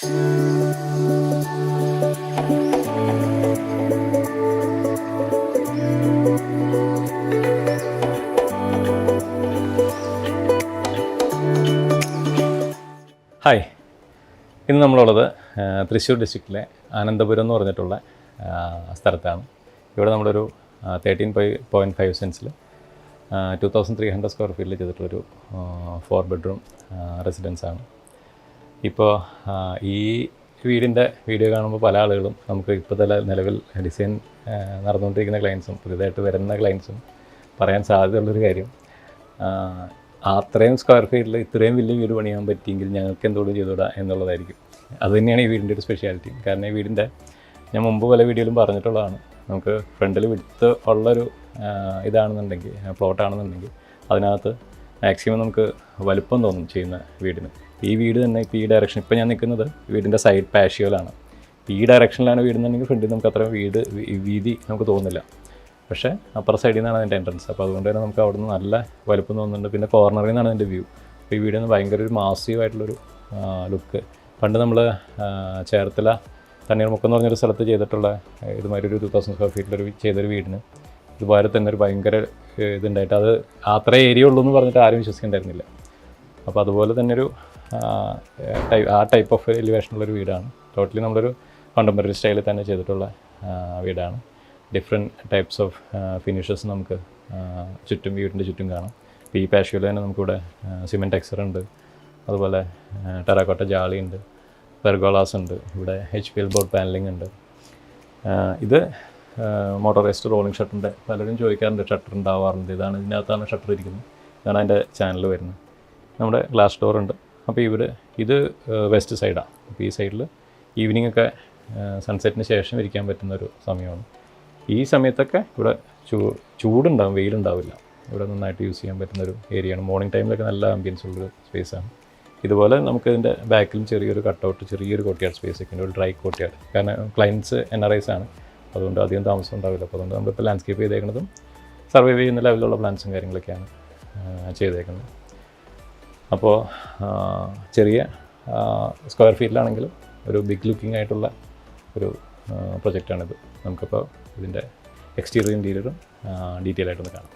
Hi, ഇന്ന് നമ്മളുള്ളത് തൃശ്ശൂർ ഡിസ്ട്രിക്റ്റിലെ ആനന്ദപുരം എന്ന് പറഞ്ഞിട്ടുള്ള സ്ഥലത്താണ്. ഇവിടെ നമ്മളൊരു 13.5 സെൻസിൽ 2300 സ്ക്വയർ ഫീറ്റിൽ ചെയ്തിട്ടുള്ളൊരു 4 ബെഡ്റൂം റെസിഡൻസാണ്. ഇപ്പോൾ ഈ വീടിൻ്റെ വീഡിയോ കാണുമ്പോൾ പല ആളുകളും നമുക്ക് ഇപ്പോൾ നിലവിൽ ഡിസൈൻ നടന്നുകൊണ്ടിരിക്കുന്ന ക്ലയൻസും പുതിയതായിട്ട് വരുന്ന ക്ലയൻസും പറയാൻ സാധ്യതയുള്ളൊരു കാര്യം, അത്രയും സ്ക്വയർ ഫീറ്റിൽ ഇത്രയും വലിയ വീട് പണിയാൻ പറ്റിയെങ്കിൽ ഞങ്ങൾക്ക് എന്തുകൊണ്ട് ചെയ്തുകൂടാ എന്നുള്ളതായിരിക്കും. അതുതന്നെയാണ് ഈ വീടിൻ്റെ ഒരു സ്പെഷ്യാലിറ്റി. കാരണം ഈ വീടിൻ്റെ ഞാൻ മുമ്പ് പല വീഡിയോയിലും പറഞ്ഞിട്ടുള്ളതാണ്, നമുക്ക് ഫ്രണ്ടിൽ വിടുത്ത് ഉള്ളൊരു ഇതാണെന്നുണ്ടെങ്കിൽ പ്ലോട്ടാണെന്നുണ്ടെങ്കിൽ അതിനകത്ത് മാക്സിമം നമുക്ക് വലുപ്പം തോന്നും ചെയ്യുന്ന വീടിന്. ഈ വീട് തന്നെ ഇപ്പോൾ ഈ ഡയറക്ഷൻ, ഇപ്പോൾ ഞാൻ നിൽക്കുന്നത് വീടിൻ്റെ സൈഡ് പാഷ്യോലാണ്. ഈ ഡയറക്ഷനിലാണ് വീടെന്നുണ്ടെങ്കിൽ ഫ്രണ്ടിൽ നമുക്ക് അത്ര വീതി നമുക്ക് തോന്നുന്നില്ല. പക്ഷേ അപ്പുറ സൈഡിൽ നിന്നാണ് അതിൻ്റെ എൻട്രൻസ്. അപ്പോൾ അതുകൊണ്ട് തന്നെ നമുക്ക് അവിടെ നിന്ന് നല്ല വലുപ്പം തോന്നുന്നുണ്ട്. പിന്നെ കോർണറിൽ നിന്നാണ് അതിൻ്റെ വ്യൂ. അപ്പോൾ ഈ വീടിന് ഭയങ്കര ഒരു മാസീവായിട്ടുള്ളൊരു ലുക്ക്. പണ്ട് നമ്മൾ ചേർത്തല തണ്ണീർമുക്കം എന്ന് പറഞ്ഞൊരു സ്ഥലത്ത് ചെയ്തിട്ടുള്ള ഇതുമാതിരി ഒരു 2000 സ്ക്വയർ ഫീറ്റിലൊരു ചെയ്തൊരു വീടിന് ഇതുപോലെ തന്നെ ഒരു ഭയങ്കര ഇതുണ്ടായിട്ട് അത് അത്ര ഏരിയ ഉള്ളൂ എന്ന് പറഞ്ഞിട്ട് ആരും വിശ്വസിക്കുന്നുണ്ടായിരുന്നില്ല. അപ്പോൾ അതുപോലെ തന്നെ ഒരു ടൈപ്പ് ഓഫ് എലിവേഷനുള്ളൊരു വീടാണ്. ടോട്ടലി നമ്മളൊരു കണ്ടംപററി സ്റ്റൈലിൽ തന്നെ ചെയ്തിട്ടുള്ള വീടാണ്. ഡിഫറെൻറ്റ് ടൈപ്സ് ഓഫ് ഫിനിഷസ് നമുക്ക് ചുറ്റും വീടിൻ്റെ ചുറ്റും കാണാം. ഇപ്പോൾ ഈ പാഷ്യോയിൽ തന്നെ നമുക്കിവിടെ സിമെൻറ്റ് ടെക്സ്ചർ ഉണ്ട്, അതുപോലെ ടെറാക്കോട്ട ജാളി ഉണ്ട്, പെർഗോളാസ് ഉണ്ട്, ഇവിടെ HPL ബോർഡ് പാനലിംഗ് ഉണ്ട്. ഇത് മോട്ടോറൈസ്ഡ് റോളിംഗ് ഷട്ടറിൻ്റെ പലരും ചോദിക്കാറുണ്ട്, ഷട്ടർ ഉണ്ടാവാറുണ്ട്. ഇതിനകത്താണ് ഷട്ടർ ഇരിക്കുന്നത്. ഇതാണ് അതിൻ്റെ ചാനൽ വരുന്നത്. നമ്മുടെ ഗ്ലാസ് ഡോർ ഉണ്ട്. അപ്പോൾ ഇത് വെസ്റ്റ് സൈഡാണ്. അപ്പോൾ ഈ സൈഡിൽ ഈവനിങ് ഒക്കെ സൺസെറ്റിന് ശേഷം ഇരിക്കാൻ പറ്റുന്നൊരു സമയമാണ്. ഈ സമയത്തൊക്കെ ഇവിടെ ചൂടുണ്ടാവും, വെയിലുണ്ടാവില്ല. ഇവിടെ നന്നായിട്ട് യൂസ് ചെയ്യാൻ പറ്റുന്നൊരു ഏരിയയാണ്. മോർണിംഗ് ടൈമിലൊക്കെ നല്ല ആംബിയൻസ് ഉള്ളൊരു സ്പേസാണ്. ഇതുപോലെ നമുക്ക് ഇതിൻ്റെ ബാക്കിലും ചെറിയൊരു കട്ടൗട്ട്, ചെറിയൊരു കോർട്ട്യാർഡ് സ്പേസ് ഒക്കെ ഉണ്ട്, ഒരു ഡ്രൈ കോർട്ട്യാർഡ്. കാരണം ക്ലയൻറ്റ്സ് NRIs ആണ്, അതുകൊണ്ട് അധികം താമസം ഉണ്ടാവില്ല. അപ്പോൾ അതുകൊണ്ട് നമ്മളിപ്പോൾ ലാൻഡ്സ്കേപ്പ് ചെയ്തേക്കുന്നതും സർവൈവ് ചെയ്യുന്ന ലെവലിലുള്ള പ്ലാൻസും കാര്യങ്ങളൊക്കെയാണ് ചെയ്തേക്കുന്നത്. അപ്പോൾ ചെറിയ സ്ക്വയർ ഫീറ്റിലാണെങ്കിലും ഒരു ബിഗ് ലുക്കിംഗ് ആയിട്ടുള്ള ഒരു പ്രൊജക്റ്റാണിത്. നമുക്കിപ്പോൾ ഇതിൻ്റെ എക്സ്റ്റീരിയർ ഇൻറ്റീരിയറും ഡീറ്റെയിൽ ആയിട്ടൊന്ന് കാണാം.